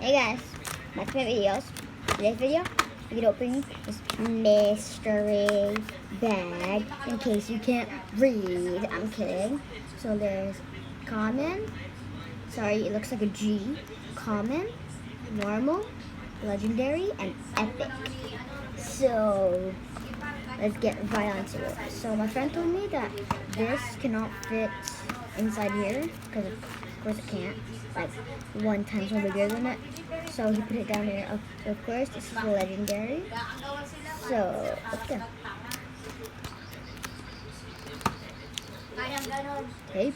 Hey guys, back to my videos. Today's video, we can open this mystery bag in case you can't read. I'm kidding. So there's common, sorry, it looks like a G. Common, normal, legendary, and epic. So let's get right onto it. So my friend told me that this cannot fit inside here because of course it can't. Like 1 times more bigger than it. So he put it down here. Of course, this is legendary. So let's go. Okay.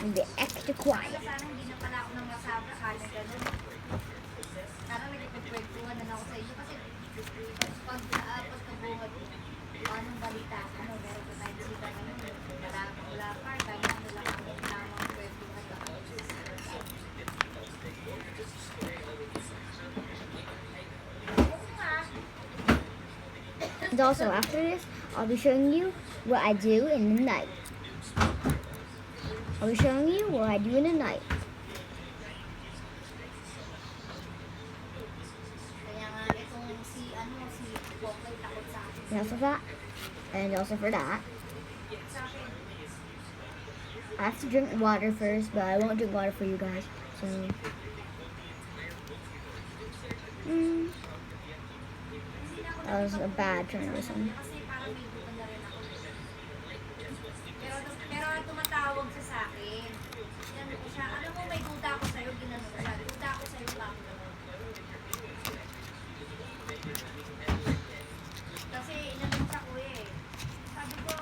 And be extra quiet. And also after this, I'll be showing you what I do in the night. I'll be showing you what I do in the night. And also that, and also for that. I have to drink water first, but I won't drink water for you guys. So, that was a bad transition. Pero tumatawag siya sa akin. Yan siya. Alam mo, may duda ako sa'yo. Ginano siya. Duda ako sa'yo lang. Kasi inanong siya ko eh. Sabi ko,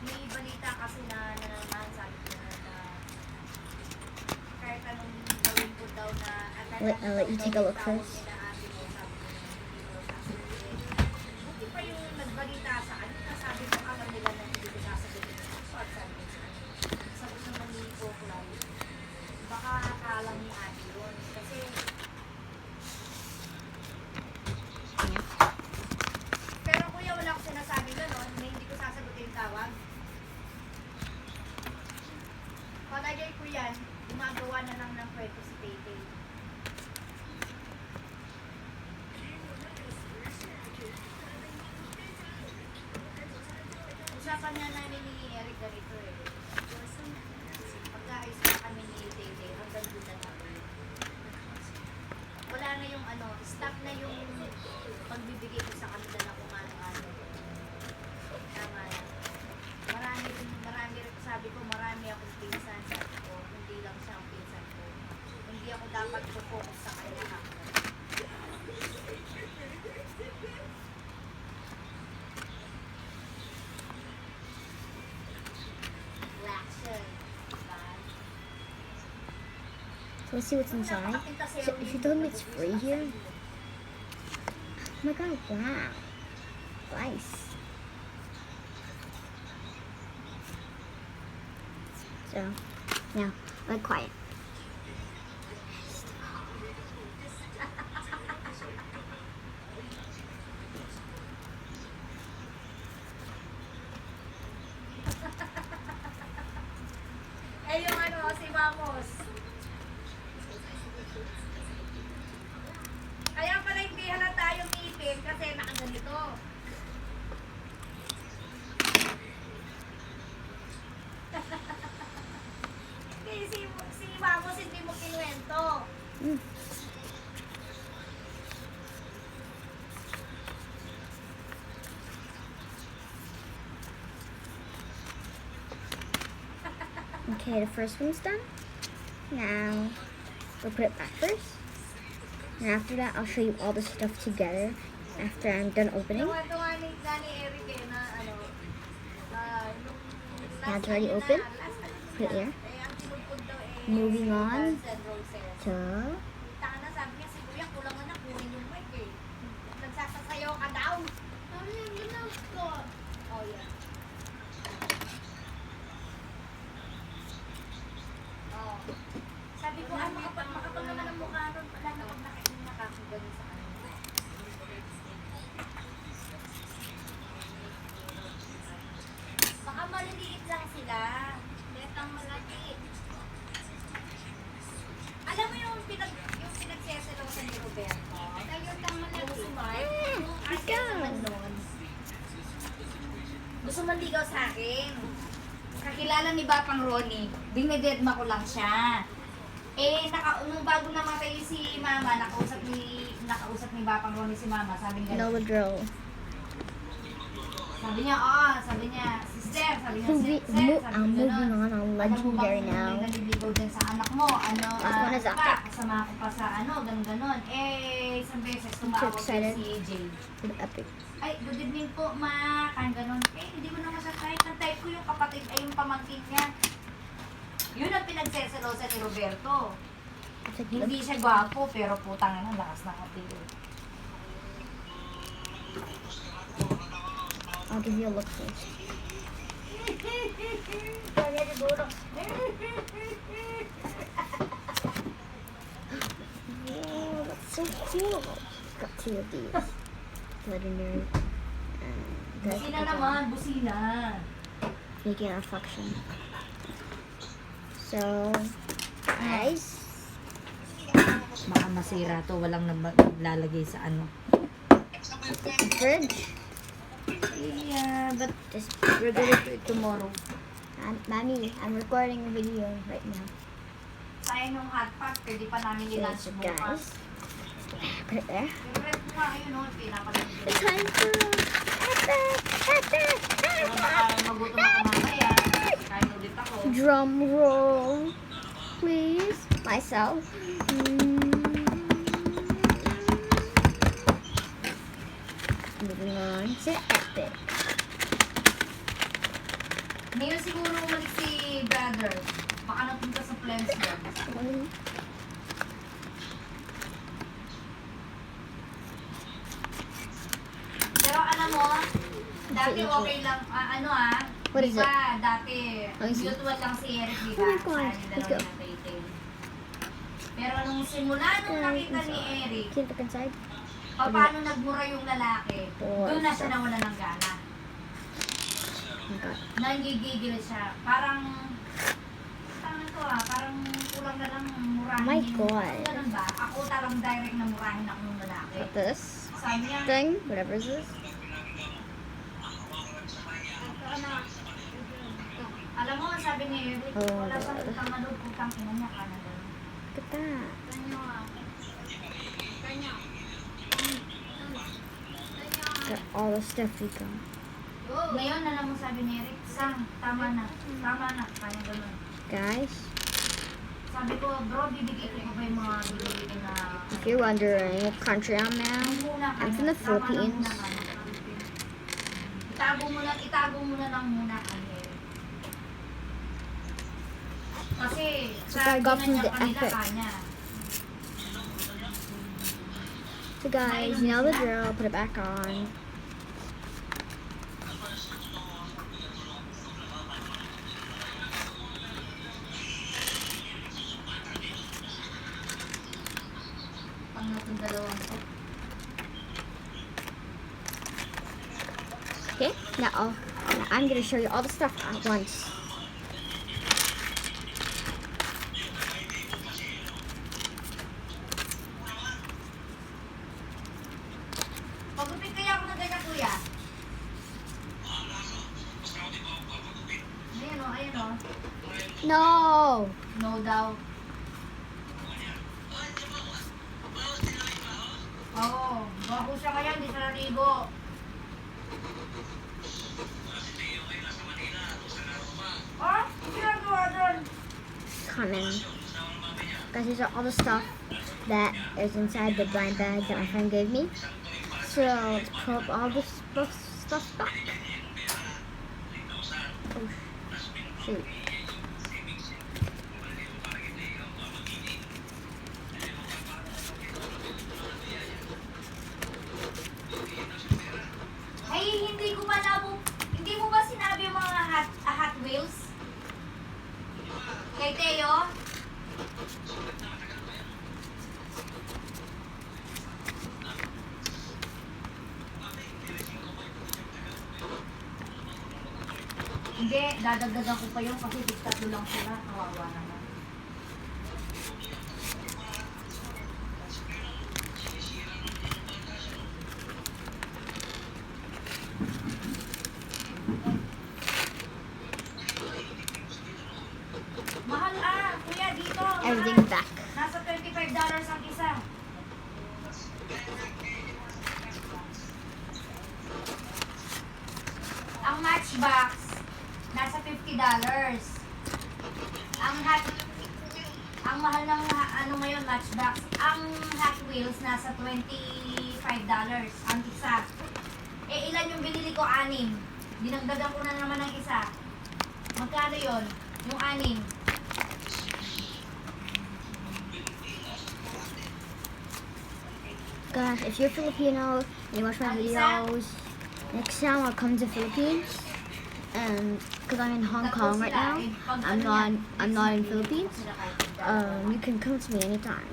may balita kasi na naman sabi ko na kahit anong gawin ko daw na I'll let you take a look first. Buti pa yung nagbalita sa akin. Sabi ko alam nila na hindi ko sasabihin. Sabi naman ni Coklay, baka akalang ni Ate yun. Kasi pero kuya, wala ko sinasabi gano'n na hindi ko sasagutin yung tawag. Palagay ko yan, gumagawa na lang ng kwento si Tete. Usapan nga namin ni Eric ganito eh. Pagkaayos na kami ni Tete, hanggang doon na namin. Wala na yung ano, stop na yung pagbibigay ko sa kanila na kung ano-ano. Tama na. Marami rin, sabi ko, marami akong pinsan, sabi ko, hindi lang siya ang pinsan ko. Hindi ako dapat focus sa kanya ha. So let's see what's inside. So she told me it's free here. Oh my god, wow. Nice. So, now, like quiet. Eh yung ano, si Vamos. Kaya pala hindi halata yung ngipin kasi nakaganito. si Vamos hindi mo kinuwento. Okay, the first one's done. Now, we'll put it back first. And after that, I'll show you all the stuff together after I'm done opening. Yung ito nga ni Eric eh na ano, Now it's already open. Put it here. Moving on to Sabi niya si Kuya, kulang na kunin yung mic eh. Nagsasasayaw ka daw. Ano yung ginaw ko? Oh yeah. Oh. Sabi ko, ay makapag naman ang mukha nun. Wala na pag nakakagaling sa kanila. Baka maliliit lang sila. Letang malaki. Alam mo yung gusto manligaw sa akin. Kakilala ni Bapang Ronnie. Dinededma ko lang siya. Eh, nung bago namatay si Mama, nakausap ni Bapang Ronnie si Mama. Sabi You know the drill. Sabi niya, sister, sabi niya, I'm moving on. I'm legendary now. Naliligaw din sa anak mo, As one as pa, kasama ko pa sa ganon. Eh, isang beses tumawag excited. si AJ. Epic. Ay, good evening po, ma. Ganon. Eh, hindi mo naman siya type. Ang type ko yung kapatid, ay yung pamangkin niya. Yun ang pinagseselosa ni Roberto. Hindi siya gwapo, pero putang ang lakas ng kapatid. I'll give you a look first. Wow, that's so cool. Got two of these. Legendary. Busina naman, busina. Making a reflection. So, guys. Baka masira to, walang naglalagay sa ano. Fridge. Yeah, but we're gonna do it tomorrow. Mommy, I'm recording a video right now. Sayang nung hot pot, pwede pa namin So, i-lunch guys. Put it there. Favorite ko nga yun, no? Pinapalagay. It's time for epic. Pero baka magutom ako mamaya. Kain ulit ako. Drum roll, please. Myself. Moving on to epic. Ngayon siguro umalik si brother. Baka napunta sa Flensburg. Pero alam mo, dati okay lang, What is diba, dati, Oh, is it? mutual lang si Eric, diba? Oh my God, Sa let's go. dalawa ni Tay. Pero nung simula nung nakita ni Eric, Can you look inside? paano nagmura yung lalaki, Oh, doon na siya nawala ng gana. Oh my God. Nanggigigil siya. Parang parang kulang na lang murahin. Oh my God. Ganun ba? Ako talagang direct na murahin ako ng lalaki. Got this Sabi niya, thing, whatever is this. alam mo, sabi ni Eric, Oh, wala sa God. putang ano, putang ina niya ka na gano'n. Look at that. Got all the stuff we got. Ngayon, alam mo, sabi ni Eric, Sam, tama na, kaya gano'n. Guys, Sabi ko, bro, bibigay ko ba yung mga bibigay ko na... if you're wondering what country I'm now, I'm from the Philippines. Itago mo na lang muna kay Eric. Kasi, So I got from the kanila, Epic. kanya. So guys, you know the drill. Put it back on. Pang natong dalawang to. Okay, now I'm gonna show you all the stuff at once. Pagupit kaya ako ng ganyan, kuya. Ayan o. No. No daw. Oo. Bago siya kaya, hindi siya naligo. Oh, ginagawa doon. Coming. Guys, these are all the stuff that is inside the blind bag that my friend gave me. So let's pull up all this stuff back. Oh, shoot. Ay, hindi mo ba sinabi yung mga Hot Wheels? Kay Teo? Hindi, dadagdagan ko pa yun kasi tatlo lang sila. Kawawa naman. ang isa. Ang Matchbox, nasa $50. Ang mahal ng ano ngayon, Matchbox. Ang Hot Wheels, nasa $25 ang isa. Eh, ilan yung binili ko? 6. Dinagdagan ko na naman ng isa. Magkano yon? Yung 6. Guys, if you're Filipino and you watch my videos, next time I'll come to Philippines, and because I'm in Hong Kong right now, I'm not in Philippines. You can come to me anytime.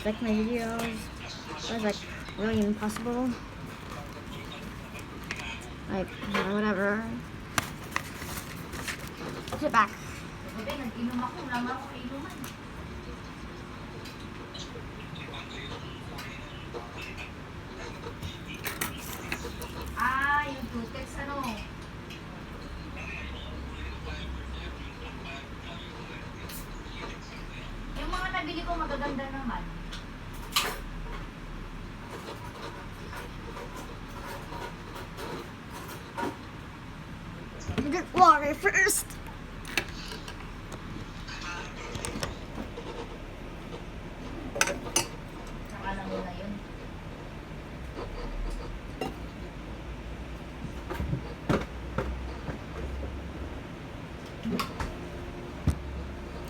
Like my videos, it's like really impossible. Like whatever. Sit back. Bebe, nag-inom ako. Wala ako kainuman. Yung Tutex, ano? Yung mga nabili ko magaganda naman. Get water first. Saka lang muna yun.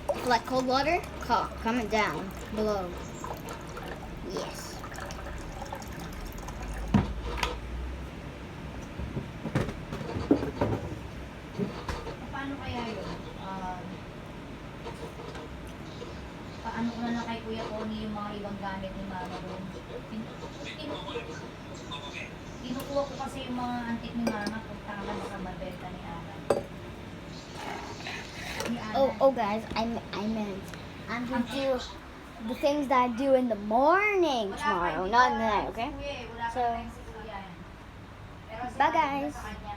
If you like cold water, comment down below. Yes. Paano kaya yun? Paano ko na lang kay Kuya Tony yung mga ibang gamit ni Mama doon? Kinukuha ko kasi yung mga antik ni Mama kung tama sa mabenta ni Ana. Oh, guys, I meant I'm gonna do the things that I do in the morning tomorrow, not in the night. Okay. So, bye, guys.